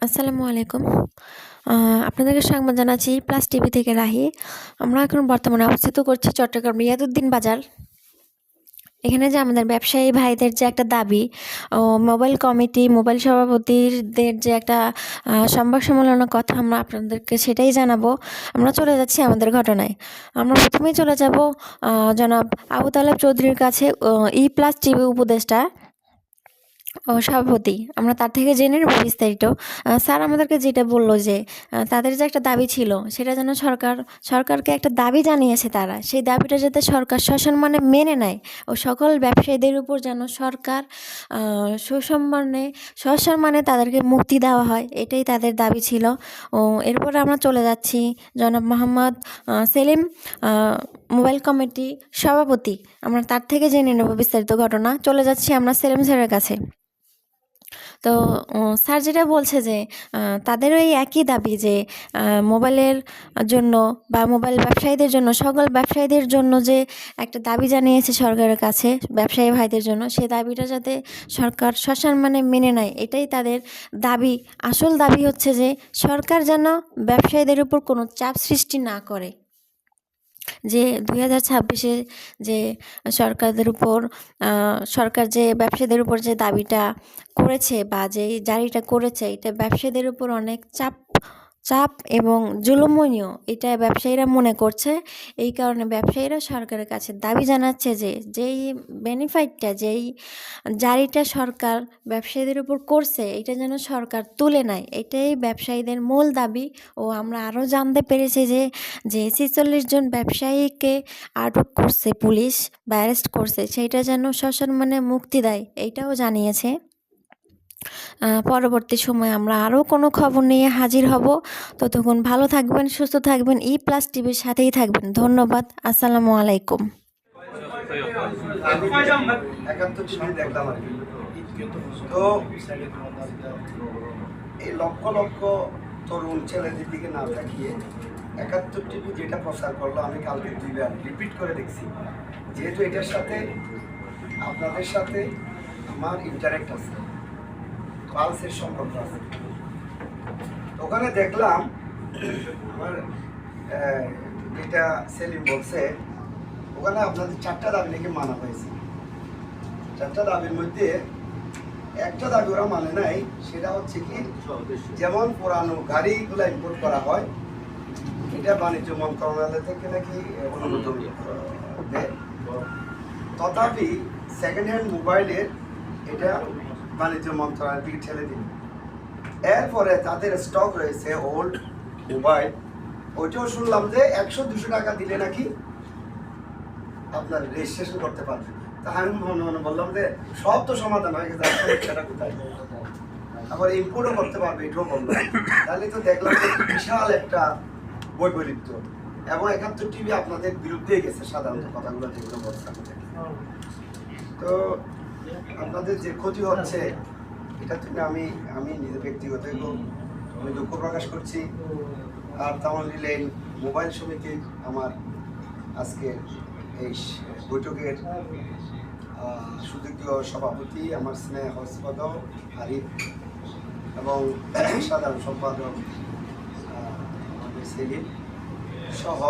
আসসালামু আলাইকুম। আপনাদেরকে সংবাদ জানাচ্ছি প্লাস টিভি থেকে রাহি। আমরা এখন বর্তমানে অবস্থিত করছি চট্টগ্রাম রিয়াদউদ্দিন বাজার। এখানে যে আমাদের ব্যবসায়ী ভাইদের যে একটা দাবি ও মোবাইল কমিটি, মোবাইল সভাপতিদের যে একটা সংবাদ সম্মেলনের কথা আমরা আপনাদেরকে সেটাই জানাবো। আমরা চলে যাচ্ছি আমাদের ঘটনায়। আমরা প্রথমেই চলে যাব জনাব আবু তালেব চৌধুরীর কাছে, প্লাস টিভি উপদেষ্টা ও সভাপতি। আমরা তার থেকে জেনে নেব বিস্তারিত। স্যার আমাদেরকে যেটা বলল যে তাদের যে একটা দাবি ছিল সেটা যেন সরকারকে একটা দাবি জানিয়েছে তারা। সেই দাবিটা যাতে সরকার সসম্মানে মেনে নেয় ও সকল ব্যবসায়ীদের উপর যেন সরকার সসম্মানে তাদেরকে মুক্তি দেওয়া হয়, এটাই তাদের দাবি ছিল। ও এরপরে আমরা চলে যাচ্ছি জনাব মোহাম্মদ সেলিম, মোবাইল কমিটি সভাপতি। আমরা তার থেকে জেনে নেব বিস্তারিত ঘটনা। চলে যাচ্ছি আমরা সেলিম স্যারের কাছে। তো স্যার যেটা বলছে যে তাদেরও এই একই দাবি যে মোবাইলের জন্য বা মোবাইল ব্যবসায়ীদের জন্য, সকল ব্যবসায়ীদের জন্য যে একটা দাবি জানিয়েছে সরকারের কাছে ব্যবসায়ী ভাইদের জন্য, সেই দাবিটা যাতে সরকার সসম্মানে মেনে নেয়, এটাই তাদের দাবি। আসল দাবি হচ্ছে যে সরকার যেন ব্যবসায়ীদের উপর কোনো চাপ সৃষ্টি না করে। যে 2026-এ যে সরকার যে ব্যবসায়ীদের উপর যে দাবিটা করেছে বা যে জারিটা করেছে, এটা ব্যবসায়ীদের উপর অনেক চাপ এবং জুলুমনীয়, এটা ব্যবসায়ীরা মনে করছে। এই কারণে ব্যবসায়ীরা সরকারের কাছে দাবি জানাচ্ছে যে যেই বেনিফিটটা, যেই জারিটা সরকার ব্যবসায়ীদের উপর করছে, এটা যেন সরকার তুলে নেয়। এটাই ব্যবসায়ীদের মূল দাবি। ও আমরা আরও জানতে পেরেছি যে 46 জন ব্যবসায়ীকে আটক করছে পুলিশ বা অ্যারেস্ট করছে, সেইটা যেন সসম্মানে মুক্তি দেয়, এইটাও জানিয়েছে। পরবর্তী সময়ে আমরা আরও কোনো খবর নিয়ে হাজির হব। ততক্ষণ ভালো থাকবেন, সুস্থ থাকবেন, প্লাস টিভির সাথেই থাকবেন। ধন্যবাদ। আসসালামু আলাইকুম। দেখলাম আর কি। তো এই লক্ষ লক্ষ তরুণ ছেলেদের দিকে না তাকিয়ে 71 টিভি যেটা প্রচার করলো, আমি কালকে 2বার রিপিট করে দেখছি। যেহেতু এটার সাথে আপনাদের সাথে আমার ইন্টারেক্ট আছে, পালসের সম্পর্ক আছে। ওখানে দেখলাম আমার যেটা সেলিম বলছে, ওখানে আপনাদের 4টা দাবি নাকি মানা হয়েছে। 4টা দাবির মধ্যে একটা দাবি ওরা মানে নাই, সেটা হচ্ছে কি, যেমন পুরানো গাড়িগুলো ইম্পোর্ট করা হয়, এটা বাণিজ্য মন্ত্রণালয় থেকে নাকি অনুমোদন দেয়। তথাপি সেকেন্ড হ্যান্ড মোবাইলের এটা বাণিজ্য মন্ত্রণালয় থেকে ঠেলে দিন। এরপরে তাদের স্টক রয়েছে ওল্ড মোবাইল, ওইটাও শুনলাম যে 100-200 টাকা দিলে নাকি আপনার রেজিস্ট্রেশন করতে পারবে। তা আমি মনে বললাম যে সব তো সমাধান হয়ে গেছে, সেটা কোথায়? আবার ইম্পোর্টও করতে পারবে, এটাও বললাম। তাহলে তো দেখলাম বিশাল একটা বৈপরীত্য। এবং 71 টিভি আপনাদের বিরুদ্ধেই গেছে সাধারণত কথাগুলো যেগুলো বলছে আমাদের। তো আপনাদের যে ক্ষতি হচ্ছে, এটা থেকে আমি নিজে ব্যক্তিগত আমি দুঃখ প্রকাশ করছি। আর তামালি লেন মোবাইল সমিতি আমার আজকে এই বৈঠকের সুযোগ্য সভাপতি আমার স্নেহস্পদ আরিফ এবং সাধারণ সম্পাদক আমাদের সেলিম সহ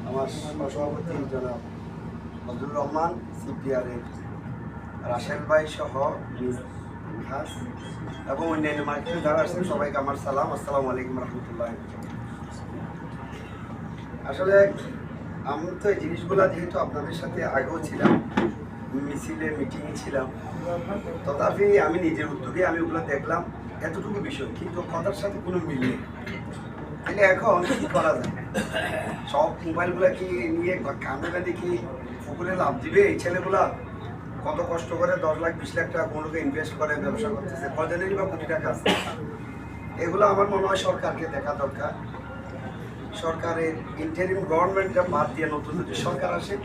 আমার সহসভাপতি জনাব ফজলুর রহমান, সিপিআরের রাশেদ ভাই সহ ঘাস এবং অন্যান্য মার্কেটে যারা আসছেন সবাইকে আমার সালাম। আসসালামু আলাইকুম রহমতুল্লাহ। আসলে আমি তো এই জিনিসগুলো যেহেতু আপনাদের সাথে আগেও ছিলাম, মিছিলে মিটিংয়ে ছিলাম, তথাপি আমি নিজের উদ্যোগে আমি ওগুলো দেখলাম, এতটুকু বিষয়, কিন্তু কথার সাথে কোনো মিল নেই। তাহলে এখন কি করা যায়? সব মোবাইলগুলো কি নিয়ে কামে বেঁধে কি পুকুরে লাভ দিবে? এই ছেলেগুলা কত কষ্ট করে 10 লাখ 20 লাখ টাকা কোনো ইনভেস্ট করে ব্যবসা করতেছে, কজনেরই বা কোটি টাকা আছে। এগুলো আমার মনে হয় সরকারকে দেখা দরকার। সরকারের ইন্টারিম গভর্নমেন্টটা বাদ দিয়ে নতুন যদি সরকার আসে,